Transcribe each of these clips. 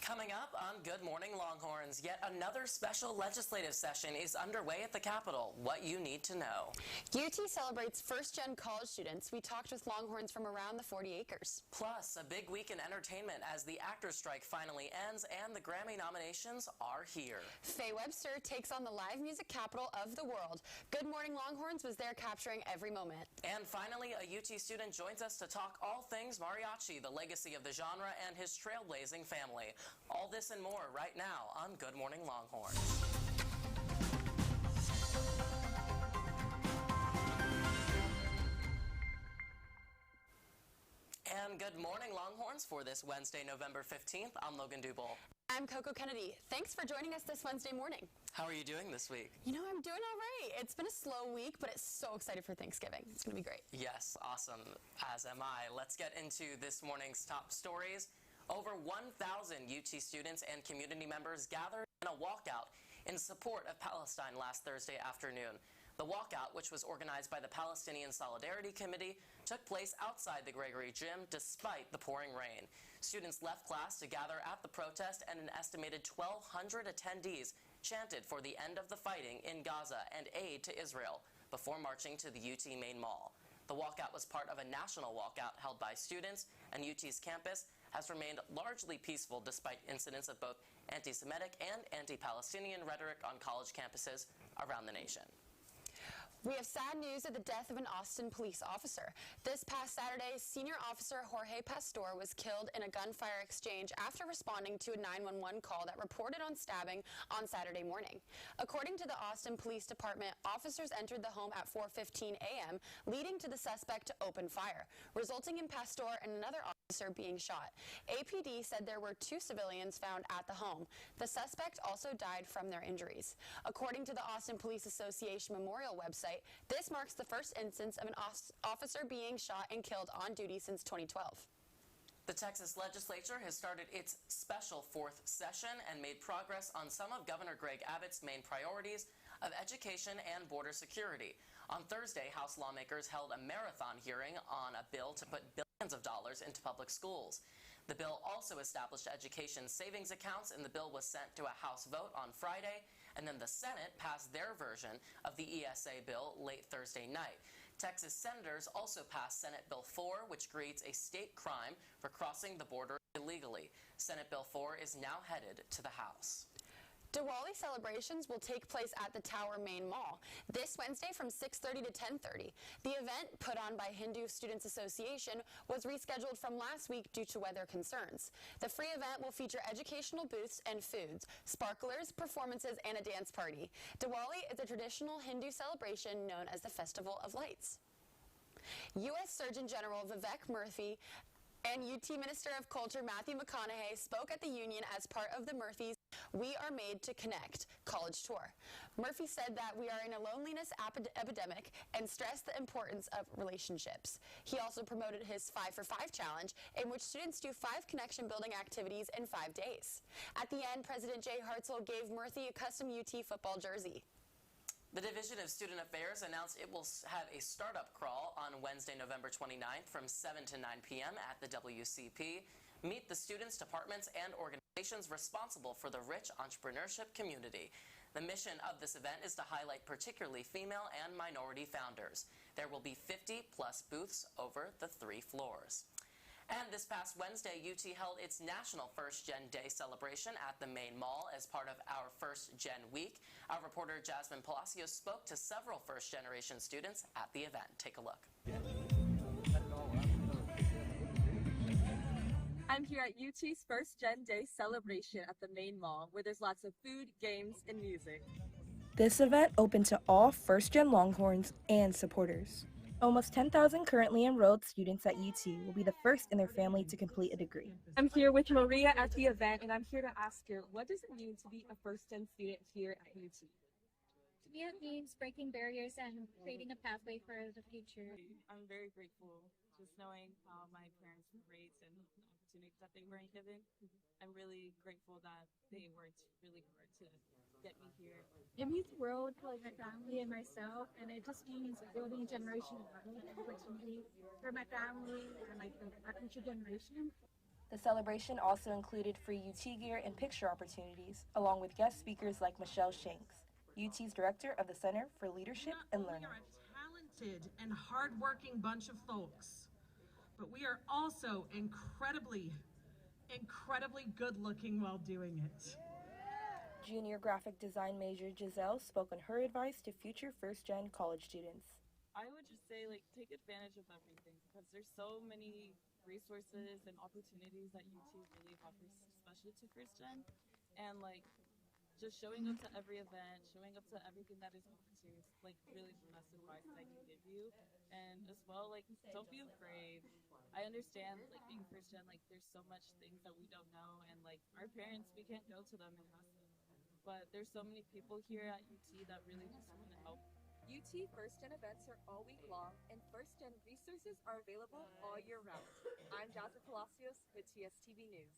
Coming up on Good Morning Longhorns, yet another special legislative session is underway at the Capitol. What you need to know. UT celebrates first-gen college students. We talked with Longhorns from around the 40 acres. Plus, a big week in entertainment as the actors' strike finally ends and the Grammy nominations are here. Faye Webster takes on the live music capital of the world. Good Morning Longhorns was there capturing every moment. And finally, a UT student joins us to talk all things mariachi, the legacy of the genre, and his trailblazing family. All this and more right now on Good Morning Longhorns. And good morning, Longhorns, for this Wednesday, November 15th. I'm Logan Duble. I'm Coco Kennedy. Thanks for joining us this Wednesday morning. How are you doing this week? You know, I'm doing all right. It's been a slow week, but it's so excited for Thanksgiving. It's going to be great. Yes, awesome, as am I. Let's get into this morning's top stories. Over 1,000 UT students and community members gathered in a walkout in support of Palestine last Thursday afternoon. The walkout, which was organized by the Palestinian Solidarity Committee, took place outside the Gregory Gym despite the pouring rain. Students left class to gather at the protest, and an estimated 1,200 attendees chanted for the end of the fighting in Gaza and aid to Israel before marching to the UT main mall. The walkout was part of a national walkout held by students, and UT's campus has remained largely peaceful despite incidents of both anti-Semitic and anti-Palestinian rhetoric on college campuses around the nation. We have sad news of the death of an Austin police officer. This past Saturday, Senior Officer Jorge Pastor was killed in a gunfire exchange after responding to a 911 call that reported on stabbing on Saturday morning. According to the Austin Police Department, officers entered the home at 4:15 a.m., leading to the suspect to open fire, resulting in Pastor and another officer being shot. APD said there were 2 civilians found at the home. The suspect also died from their injuries. According to the Austin Police Association Memorial website, this marks the first instance of an officer being shot and killed on duty since 2012. The Texas legislature has started its special 4th session and made progress on some of Governor Greg Abbott's main priorities of education and border security. On Thursday, House lawmakers held a marathon hearing on a bill to put billions of dollars into public schools. The bill also established education savings accounts, and the bill was sent to a House vote on Friday, and then the Senate passed their version of the ESA bill late Thursday night. Texas senators also passed Senate Bill 4, which creates a state crime for crossing the border illegally. Senate Bill 4 is now headed to the House. Diwali celebrations will take place at the Tower Main Mall this Wednesday from 6:30 to 10:30. The event, put on by Hindu Students Association, was rescheduled from last week due to weather concerns. The free event will feature educational booths and foods, sparklers, performances, and a dance party. Diwali is a traditional Hindu celebration known as the Festival of Lights. U.S. Surgeon General Vivek Murthy and UT Minister of Culture Matthew McConaughey spoke at the union as part of the Murphy's We Are Made to Connect college tour. Murphy said that we are in a loneliness epidemic and stressed the importance of relationships. He also promoted his 5 for 5 challenge, in which students do 5 connection-building activities in 5 days. At the end, President Jay Hartzell gave Murphy a custom UT football jersey. The Division of Student Affairs announced it will have a startup crawl on Wednesday, November 29th from 7 to 9 p.m. at the WCP. Meet the students, departments, and organizations responsible for the rich entrepreneurship community. The mission of this event is to highlight particularly female and minority founders. There will be 50-plus booths over the 3 floors. And this past Wednesday, UT held its National First Gen Day celebration at the main mall as part of our First Gen Week. Our reporter Jasmine Palacios spoke to several first-generation students at the event. Take a look. I'm here at UT's First Gen Day celebration at the main mall, where there's lots of food, games, and music. This event open to all First Gen Longhorns and supporters. Almost 10,000 currently enrolled students at UT will be the first in their family to complete a degree. I'm here with Maria at the event, and I'm here to ask her, what does it mean to be a first-gen student here at UT? To me, it means breaking barriers and creating a pathway for the future. I'm very grateful just knowing how my parents were raised and the opportunities that they weren't given. I'm really grateful that they worked really hard to get me here. It means the world to like my family and myself, and it just means building a generation of opportunity for my family and like our future generation. The celebration also included free UT gear and picture opportunities, along with guest speakers like Michelle Shanks, UT's director of the Center for Leadership and Learning. We are a talented and hardworking bunch of folks, but we are also incredibly good looking while doing it. Junior graphic design major Giselle spoke on her advice to future first-gen college students. I would just say, take advantage of everything because there's so many resources and opportunities that UT really offers, especially to first gen. And just showing up to every event, showing up to everything that is offered is really the best advice that I can give you. And as well, don't be afraid. I understand being first gen, there's so much things that we don't know, and our parents, we can't go to them and ask them. But there's so many people here at UT that really just want to help. UT First Gen events are all week long, and First Gen resources are available all year round. I'm Jasmine Palacios with TSTV News.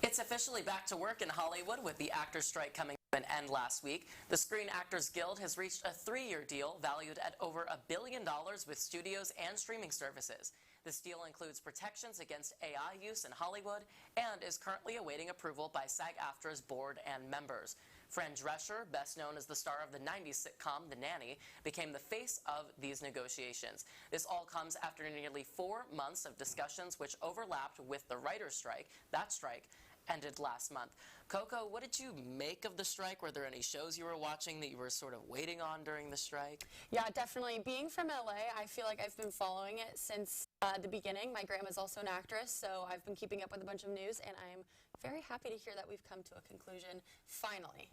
It's officially back to work in Hollywood with the actors' strike coming to an end last week. The Screen Actors Guild has reached a 3-year deal valued at over $1 billion with studios and streaming services. This deal includes protections against AI use in Hollywood and is currently awaiting approval by SAG-AFTRA's board and members. Fran Drescher, best known as the star of the 90s sitcom The Nanny, became the face of these negotiations. This all comes after nearly 4 months of discussions which overlapped with the writer's strike. That strike ended last month. Coco, what did you make of the strike? Were there any shows you were watching that you were sort of waiting on during the strike? Yeah, definitely. Being from LA, I feel like I've been following it since the beginning. My grandma's also an actress, so I've been keeping up with a bunch of news, and I'm very happy to hear that we've come to a conclusion finally.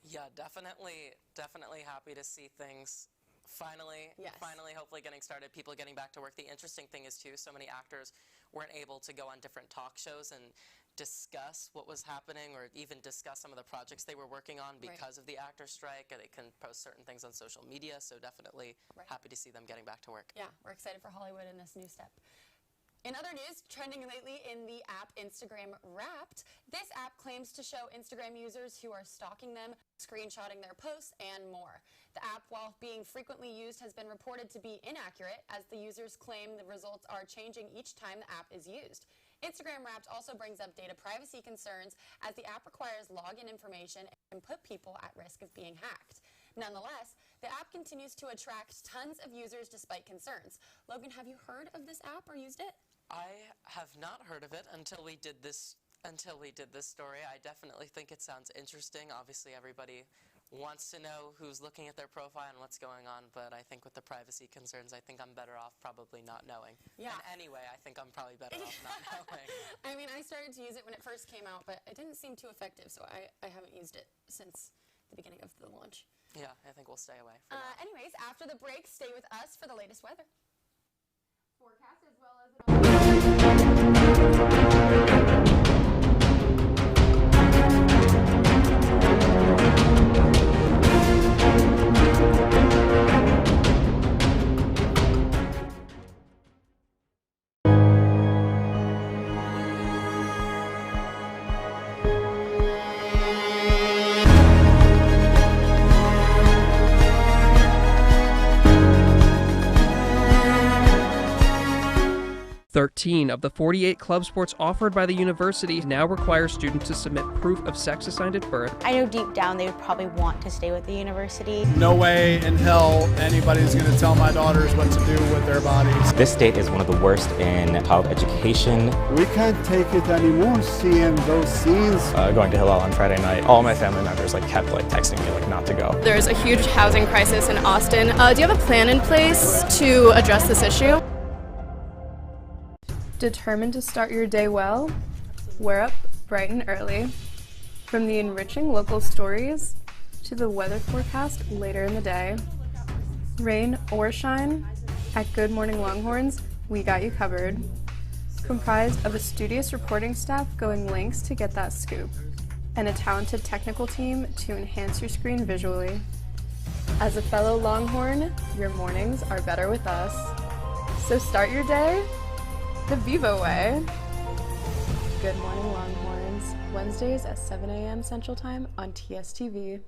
Yeah, definitely happy to see things finally hopefully getting started, people getting back to work. The interesting thing is, too, so many actors weren't able to go on different talk shows and discuss what was happening or even discuss some of the projects they were working on because of the actor strike. They can post certain things on social media, so definitely happy to see them getting back to work. Yeah, we're excited for Hollywood in this new step. In other news, trending lately in the app Instagram Wrapped, this app claims to show Instagram users who are stalking them, screenshotting their posts, and more. The app, while being frequently used, has been reported to be inaccurate, as the users claim the results are changing each time the app is used. Instagram Wrapped also brings up data privacy concerns, as the app requires login information and put people at risk of being hacked. Nonetheless, the app continues to attract tons of users despite concerns. Logan, have you heard of this app or used it? I have not heard of it until we did this story. I definitely think it sounds interesting. Obviously, everybody wants to know who's looking at their profile and what's going on, but I think with the privacy concerns, I think I'm better off probably not knowing. Yeah. And anyway, I think I'm probably better off not knowing. I mean, I started to use it when it first came out, but it didn't seem too effective, so I haven't used it since the beginning of the launch. Yeah, I think we'll stay away from that. Anyways, after the break, stay with us for the latest weather. Forecast as well as "13 of the 48 club sports offered by the university now require students to submit proof of sex assigned at birth." I know deep down they would probably want to stay with the university. No way in hell anybody's going to tell my daughters what to do with their bodies. This state is one of the worst in child education. We can't take it anymore, seeing those scenes. Going to Hillel on Friday night, all my family members kept texting me not to go. There's a huge housing crisis in Austin. Do you have a plan in place to address this issue? Determined to start your day well? We're up bright and early. From the enriching local stories to the weather forecast later in the day. Rain or shine, at Good Morning Longhorns, we got you covered. Comprised of a studious reporting staff going lengths to get that scoop, and a talented technical team to enhance your screen visually. As a fellow Longhorn, your mornings are better with us. So start your day the Vivo way. Good Morning Longhorns, Wednesdays at 7 a.m. Central Time on TSTV.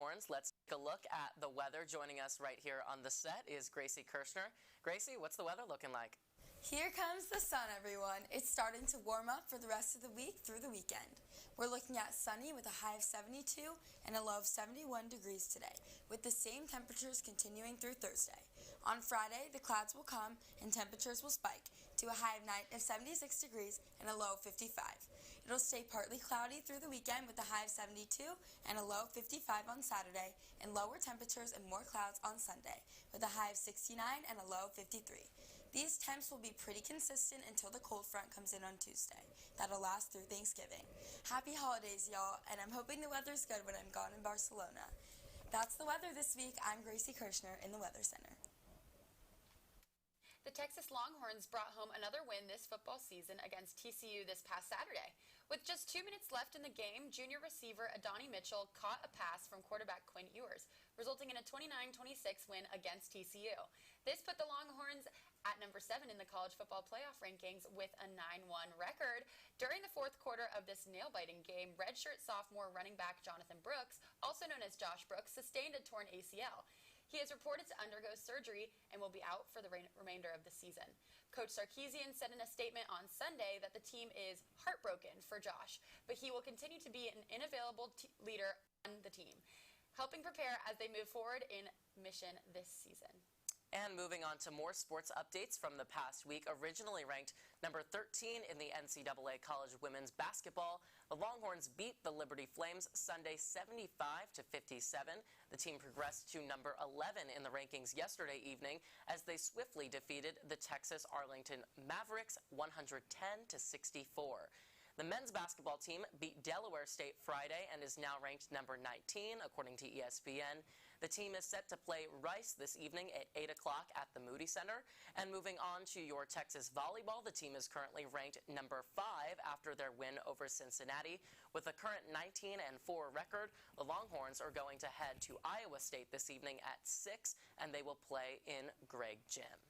Longhorns. Let's take a look at the weather. Joining us right here on the set is Gracie Kirshner. Gracie, what's the weather looking like? Here comes the sun, everyone. It's starting to warm up for the rest of the week through the weekend. We're looking at sunny with a high of 72 and a low of 71 degrees today, with the same temperatures continuing through Thursday. On Friday, the clouds will come and temperatures will spike to a high of 76 degrees and a low of 55. It'll stay partly cloudy through the weekend with a high of 72 and a low of 55 on Saturday, and lower temperatures and more clouds on Sunday with a high of 69 and a low of 53. These temps will be pretty consistent until the cold front comes in on Tuesday. That'll last through Thanksgiving. Happy holidays, y'all, and I'm hoping the weather's good when I'm gone in Barcelona. That's the weather this week. I'm Gracie Kirshner in the Weather Center. The Texas Longhorns brought home another win this football season against TCU this past Saturday. With just 2 minutes left in the game, junior receiver Adonai Mitchell caught a pass from quarterback Quinn Ewers, resulting in a 29-26 win against TCU. This put the Longhorns at number 7 in the college football playoff rankings with a 9-1 record. During the fourth quarter of this nail-biting game, redshirt sophomore running back Jonathan Brooks, also known as Josh Brooks, sustained a torn ACL. He is reported to undergo surgery and will be out for the remainder of the season. Coach Sarkisian said in a statement on Sunday that the team is heartbroken for Josh, but he will continue to be an inavailable leader on the team, helping prepare as they move forward in mission this season. And moving on to more sports updates from the past week. Originally ranked number 13 in the NCAA College Women's Basketball, the Longhorns beat the Liberty Flames Sunday 75-57. The team progressed to number 11 in the rankings yesterday evening as they swiftly defeated the Texas Arlington Mavericks 110-64. The men's basketball team beat Delaware State Friday and is now ranked number 19, according to ESPN. The team is set to play Rice this evening at 8 o'clock at the Moody Center. And moving on to your Texas volleyball, the team is currently ranked number 5 after their win over Cincinnati. With a current 19-4 record, the Longhorns are going to head to Iowa State this evening at 6, and they will play in Greg Gym.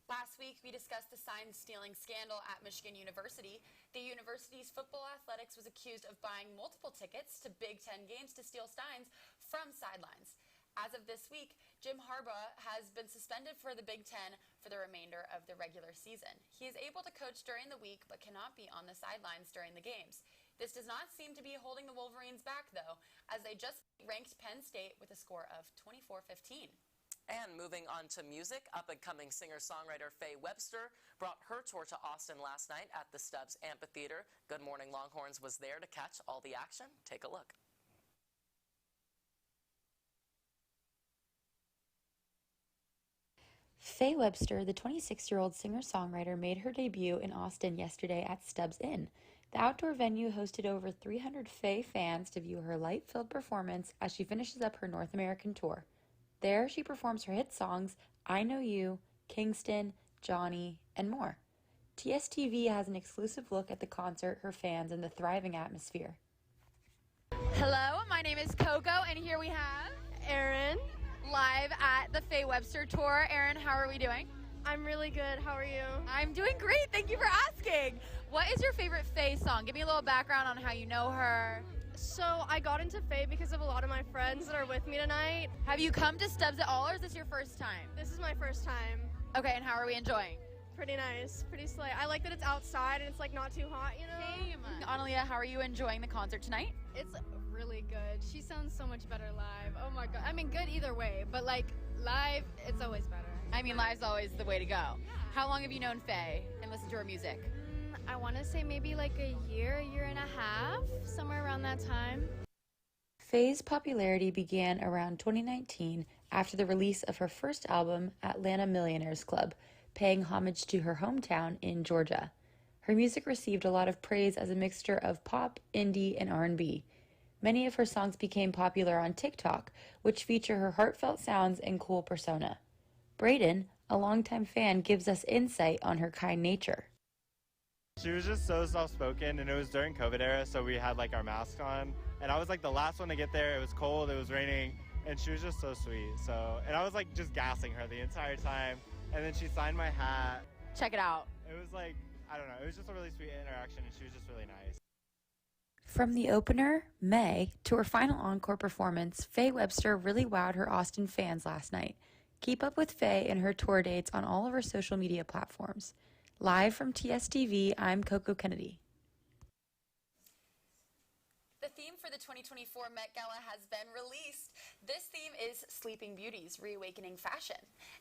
Last week, we discussed the sign-stealing scandal at Michigan University. The university's football athletics was accused of buying multiple tickets to Big Ten games to steal signs from sidelines. As of this week, Jim Harbaugh has been suspended for the Big Ten for the remainder of the regular season. He is able to coach during the week but cannot be on the sidelines during the games. This does not seem to be holding the Wolverines back, though, as they just ranked Penn State with a score of 24-15. And moving on to music, up-and-coming singer-songwriter Faye Webster brought her tour to Austin last night at the Stubbs Amphitheater. Good Morning Longhorns was there to catch all the action. Take a look. Faye Webster, the 26-year-old singer-songwriter, made her debut in Austin yesterday at Stubbs Inn. The outdoor venue hosted over 300 Faye fans to view her light-filled performance as she finishes up her North American tour. There, she performs her hit songs, I Know You, Kingston, Johnny, and more. TSTV has an exclusive look at the concert, her fans, and the thriving atmosphere. Hello, my name is Coco, and here we have Erin, live at the Faye Webster tour. Erin, how are we doing? I'm really good. How are you? I'm doing great. Thank you for asking. What is your favorite Faye song? Give me a little background on how you know her. So I got into Faye because of a lot of my friends that are with me tonight. Have you come to Stubbs at all, or is this your first time? This is my first time. Okay, and how are we enjoying? Pretty nice, pretty slay. I like that it's outside and it's like not too hot, you know? Same. Analia, how are you enjoying the concert tonight? It's really good. She sounds so much better live. Oh my god. I mean, good either way, but like live, it's always better. I mean, live's always the way to go. Yeah. How long have you known Faye and listened to her music? I want to say maybe like a year and a half, somewhere around that time. Faye's popularity began around 2019 after the release of her first album, Atlanta Millionaires Club, paying homage to her hometown in Georgia. Her music received a lot of praise as a mixture of pop, indie, and R&B. Many of her songs became popular on TikTok, which feature her heartfelt sounds and cool persona. Braden, a longtime fan, gives us insight on her kind nature. She was just so soft-spoken, and it was during COVID era, so we had like our masks on, and I was like the last one to get there. It was cold, it was raining, and she was just so sweet. And I was like just gassing her the entire time, and then she signed my hat. Check it out. It was like, I don't know, it was just a really sweet interaction, and she was just really nice. From the opener, May, to her final encore performance, Faye Webster really wowed her Austin fans last night. Keep up with Faye and her tour dates on all of her social media platforms. Live from TSTV, I'm Coco Kennedy. The theme for the 2024 Met Gala has been released. This theme is Sleeping Beauties, Reawakening Fashion,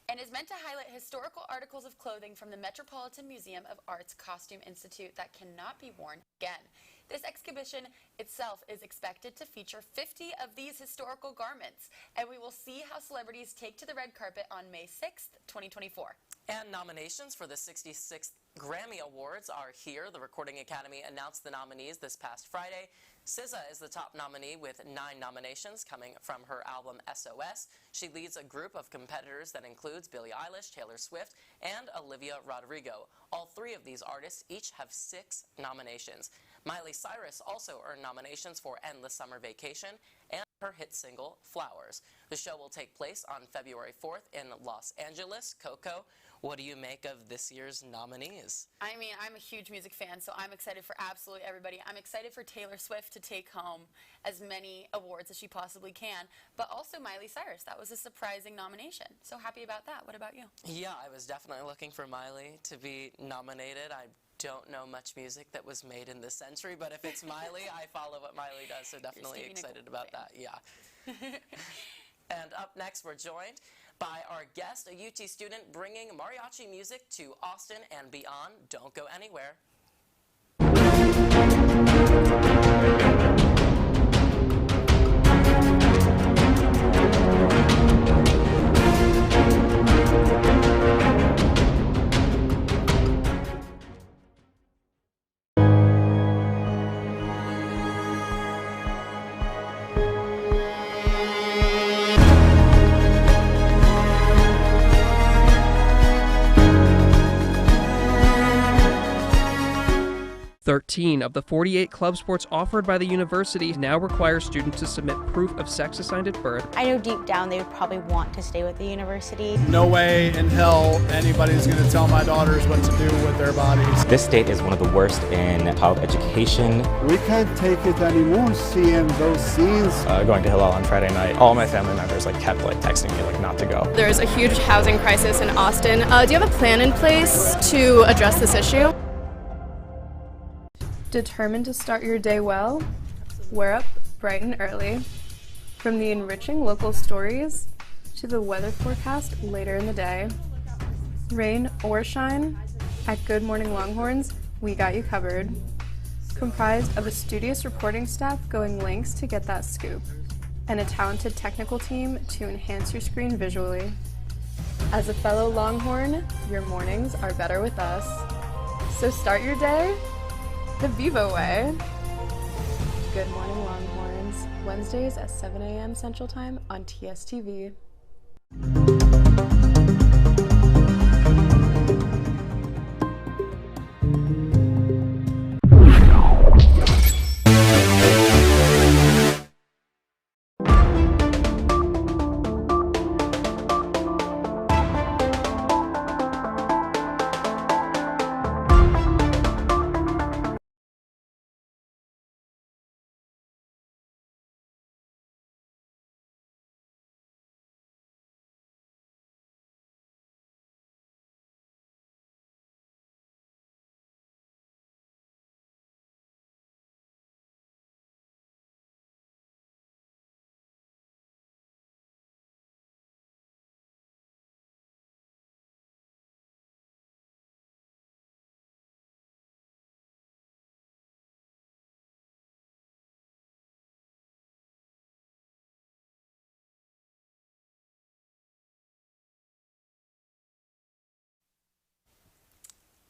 and is meant to highlight historical articles of clothing from the Metropolitan Museum of Art's Costume Institute that cannot be worn again. This exhibition itself is expected to feature 50 of these historical garments, and we will see how celebrities take to the red carpet on May 6th, 2024. And nominations for the 66th Grammy Awards are here. The Recording Academy announced the nominees this past Friday. SZA is the top nominee with 9 nominations coming from her album SOS. She leads a group of competitors that includes Billie Eilish, Taylor Swift, and Olivia Rodrigo. All 3 of these artists each have 6 nominations. Miley Cyrus also earned nominations for Endless Summer Vacation and her hit single, Flowers. The show will take place on February 4th in Los Angeles. Coco, what do you make of this year's nominees? I mean, I'm a huge music fan, so I'm excited for absolutely everybody. I'm excited for Taylor Swift to take home as many awards as she possibly can, but also Miley Cyrus. That was a surprising nomination. So happy about that. What about you? Yeah, I was definitely looking for Miley to be nominated. I don't know much music that was made in this century, but if it's Miley, I follow what Miley does, so definitely excited about that. Yeah. And up next, we're joined by our guest, a UT student bringing mariachi music to Austin and beyond. Don't go anywhere. "13 of the 48 club sports offered by the university now require students to submit proof of sex assigned at birth. I know deep down they would probably want to stay with the university. No way in hell anybody's going to tell my daughters what to do with their bodies. This state is one of the worst in child education. We can't take it anymore seeing those scenes. Going to Hillel on Friday night, all my family members kept texting me not to go. There's a huge housing crisis in Austin. Do you have a plan in place to address this issue? Determined to start your day well? We're up bright and early. From the enriching local stories to the weather forecast later in the day. Rain or shine, at Good Morning Longhorns, we got you covered. Comprised of a studious reporting staff going lengths to get that scoop, and a talented technical team to enhance your screen visually. As a fellow Longhorn, your mornings are better with us. So start your day the Vivo way. Good Morning Longhorns, Wednesdays at 7 a.m. Central Time on TSTV.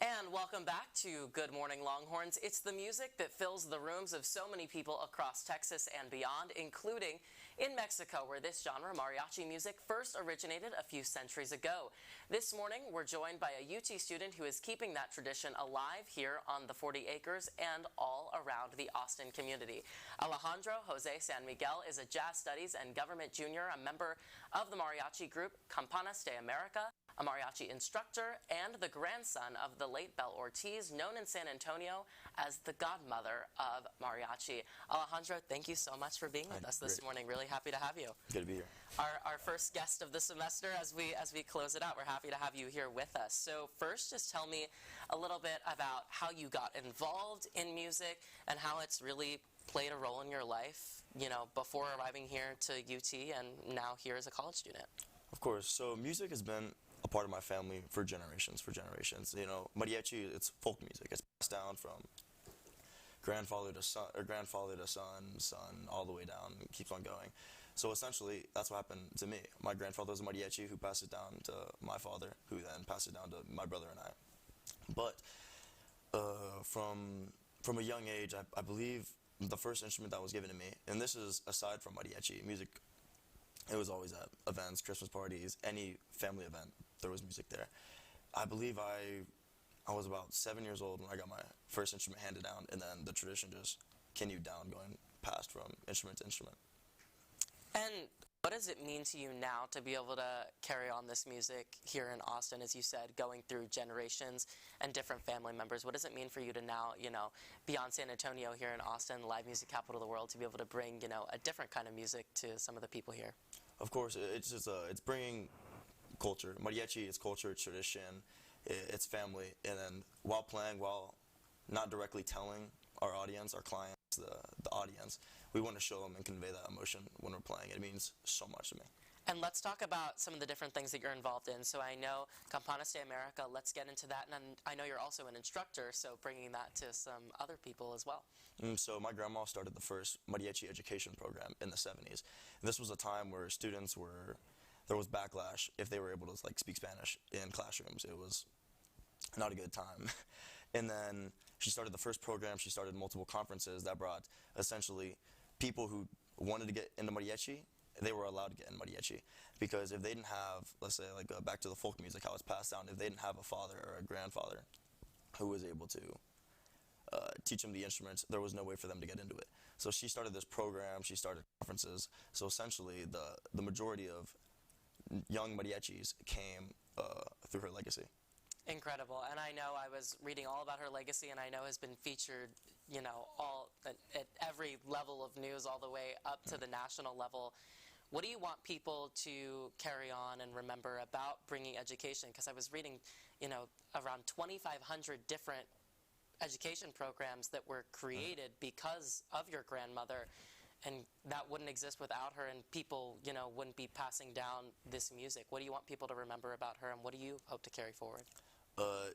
And welcome back to Good Morning Longhorns. It's the music that fills the rooms of so many people across Texas and beyond, including in Mexico, where this genre, mariachi music, first originated a few centuries ago. This morning, we're joined by a UT student who is keeping that tradition alive here on the 40 acres and all around the Austin community. Alejandro Jose San Miguel is a jazz studies and government junior, a member of the mariachi group Campanas de America. a mariachi instructor, and the grandson of the late Belle Ortiz, known in San Antonio as the godmother of mariachi. Alejandro, thank you so much for being with us this morning. Really happy to have you. Good to be here. Our first guest of the semester, as we close it out, we're happy to have you here with us. So first, just tell me a little bit about how you got involved in music and how it's really played a role in your life, you know, before arriving here to UT and now here as a college student. Of course. So music has been a part of my family for generations. You know, mariachi, it's folk music. It's passed down from grandfather to son, son, all the way down, and keeps on going. So essentially, that's what happened to me. My grandfather was a mariachi who passed it down to my father, who then passed it down to my brother and I. But from a young age, I believe the first instrument that was given to me, and this is aside from mariachi music, it was always at events, Christmas parties, any family event, there was music there. I believe I was about 7 years old when I got my first instrument handed down, and then the tradition just continued down, going past from instrument to instrument. And what does it mean to you now to be able to carry on this music here in Austin, as you said, going through generations and different family members? What does it mean for you to now, you know, beyond San Antonio here in Austin, live music capital of the world, to be able to bring, you know, a different kind of music to some of the people here? Of course, it's just it's bringing culture. Mariachi is culture, it's tradition, it's family, and then while playing, while not directly telling our audience, our clients, the audience, we want to show them and convey that emotion when we're playing. It means so much to me. And let's talk about some of the different things that you're involved in. So I know Campanas de America, let's get into that. And I know you're also an instructor, so bringing that to some other people as well. So my grandma started the first mariachi education program in the 70s. And this was a time where students there was backlash if they were able to like speak Spanish in classrooms. It was not a good time. And then she started the first program. She started multiple conferences that brought essentially people who wanted to get into mariachi. They were allowed to get in mariachi, because if they didn't have, let's say, like back to the folk music, how it's passed down, if they didn't have a father or a grandfather who was able to teach them the instruments, there was no way for them to get into it. So she started this program, she started conferences. So essentially, the majority of young mariachis came through her legacy. Incredible. And I know I was reading all about her legacy, and I know has been featured, you know, all at every level of news, all the way up to the national level. What do you want people to carry on and remember about bringing education? Because I was reading, you know, around 2,500 different education programs that were created because of your grandmother, and that wouldn't exist without her, and people, you know, wouldn't be passing down this music. What do you want people to remember about her, and what do you hope to carry forward?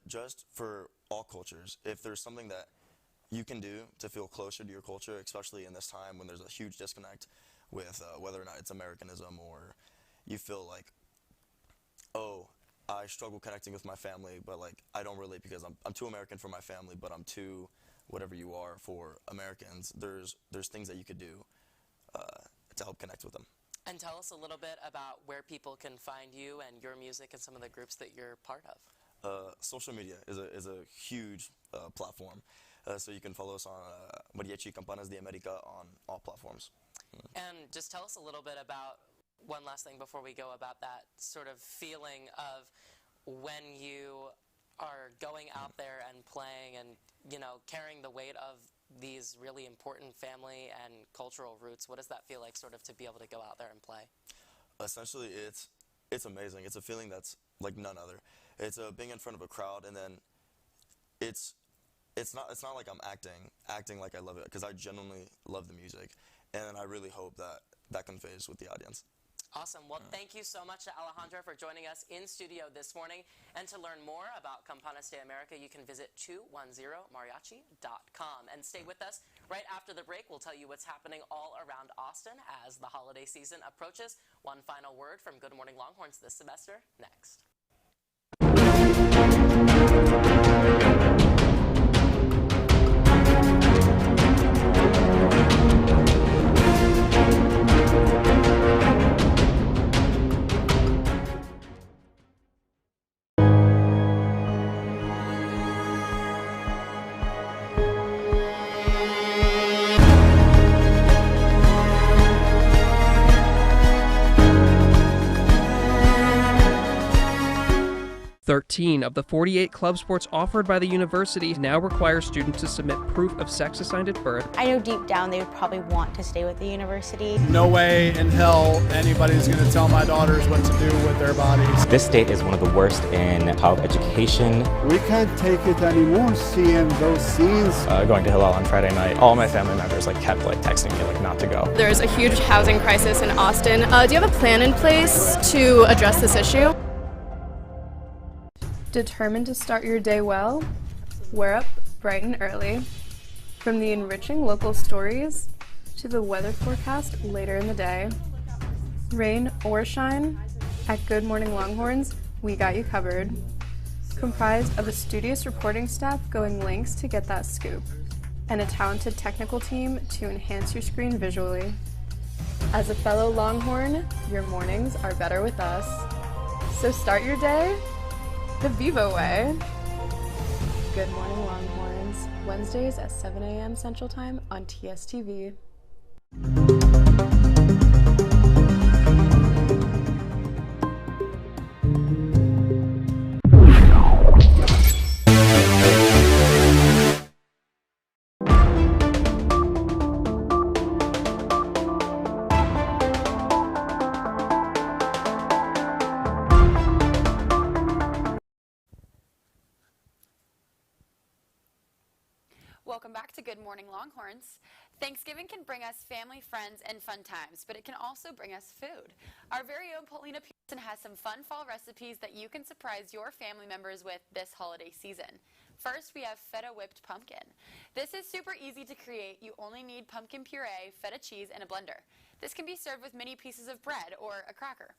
Just for all cultures, if there's something that you can do to feel closer to your culture, especially in this time when there's a huge disconnect with whether or not it's Americanism, or you feel like, oh, I struggle connecting with my family, but like I don't relate because I'm too American for my family, but I'm too whatever you are for Americans. There's things that you could do to help connect with them. And tell us a little bit about where people can find you and your music and some of the groups that you're part of. Social media is a huge platform. So you can follow us on Mariachi Campanas de America on all platforms. And just tell us a little bit about, one last thing before we go, about that sort of feeling of when you are going out there and playing and, you know, carrying the weight of these really important family and cultural roots. What does that feel like, sort of, to be able to go out there and play? Essentially, it's amazing. It's a feeling that's like none other. It's being in front of a crowd, and then it's not like I'm acting like I love it, because I genuinely love the music, and I really hope that conveys with the audience. Awesome. Well, thank you so much to Alejandro for joining us in studio this morning. And to learn more about Campanas de America, you can visit 210mariachi.com. And stay with us. Right after the break, we'll tell you what's happening all around Austin as the holiday season approaches. One final word from Good Morning Longhorns this semester, next. 13 of the 48 club sports offered by the university now require students to submit proof of sex assigned at birth. I know deep down they would probably want to stay with the university. No way in hell anybody's going to tell my daughters what to do with their bodies. This state is one of the worst in child education. We can't take it anymore seeing those scenes. Going to Hillel on Friday night, all my family members kept texting me not to go. There's a huge housing crisis in Austin. Do you have a plan in place to address this issue? Determined to start your day well? We're up bright and early. From the enriching local stories to the weather forecast later in the day. Rain or shine, at Good Morning Longhorns, we got you covered. Comprised of a studious reporting staff going lengths to get that scoop, and a talented technical team to enhance your screen visually. As a fellow Longhorn, your mornings are better with us. So start your day the Vivo way. Good Morning Longhorns, Wednesdays at 7 a.m. Central Time on TSTV. Welcome back to Good Morning Longhorns. Thanksgiving can bring us family, friends, and fun times, but it can also bring us food. Our very own Paulina Pearson has some fun fall recipes that you can surprise your family members with this holiday season. First, we have feta whipped pumpkin. This is super easy to create. You only need pumpkin puree, feta cheese, and a blender. This can be served with mini pieces of bread or a cracker.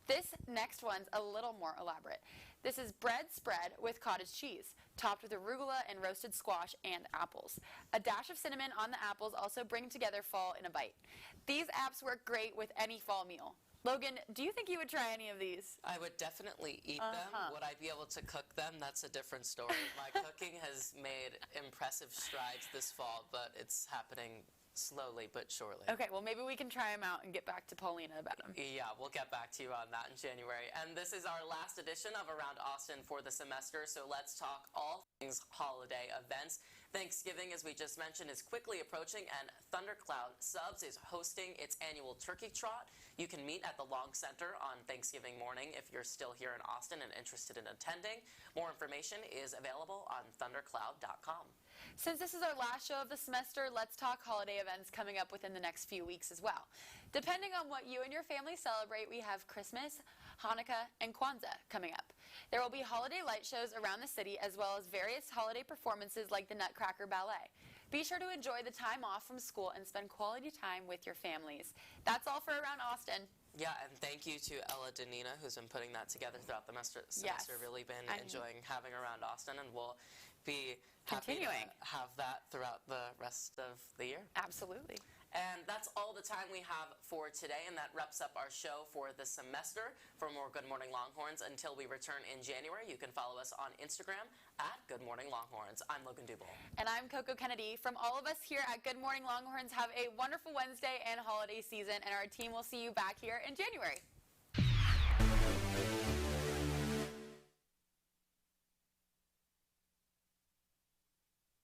This next one's a little more elaborate. This is bread spread with cottage cheese, topped with arugula and roasted squash and apples. A dash of cinnamon on the apples also bring together fall in a bite. These apps work great with any fall meal. Logan, do you think you would try any of these? I would definitely eat them. Would I be able to cook them? That's a different story. My cooking has made impressive strides this fall, but it's happening slowly but surely. Okay, well maybe we can try them out and get back to Paulina about them. Yeah, we'll get back to you on that in January. And this is our last edition of Around Austin for the semester, so let's talk all things holiday events. Thanksgiving, as we just mentioned, is quickly approaching, and Thundercloud Subs is hosting its annual turkey trot. You can meet at the Long Center on Thanksgiving morning if you're still here in Austin and interested in attending. More information is available on thundercloud.com. Since this is our last show of the semester, let's talk holiday events coming up within the next few weeks as well. Depending on what you and your family celebrate, we have Christmas, Hanukkah, and Kwanzaa coming up. There will be holiday light shows around the city as well as various holiday performances like the Nutcracker Ballet. Be sure to enjoy the time off from school and spend quality time with your families. That's all for Around Austin. Yeah, and thank you to Ella Danina, who's been putting that together throughout the semester. Yes. Really been enjoying having Around Austin, and we'll be happy to have that throughout the rest of the year. Absolutely. And that's all the time we have for today, and that wraps up our show for the semester. For more Good Morning Longhorns, until we return in January, you can follow us on Instagram at Good Morning Longhorns. I'm Logan Dubel. And I'm Coco Kennedy. From all of us here at Good Morning Longhorns, have a wonderful Wednesday and holiday season, and our team will see you back here in January.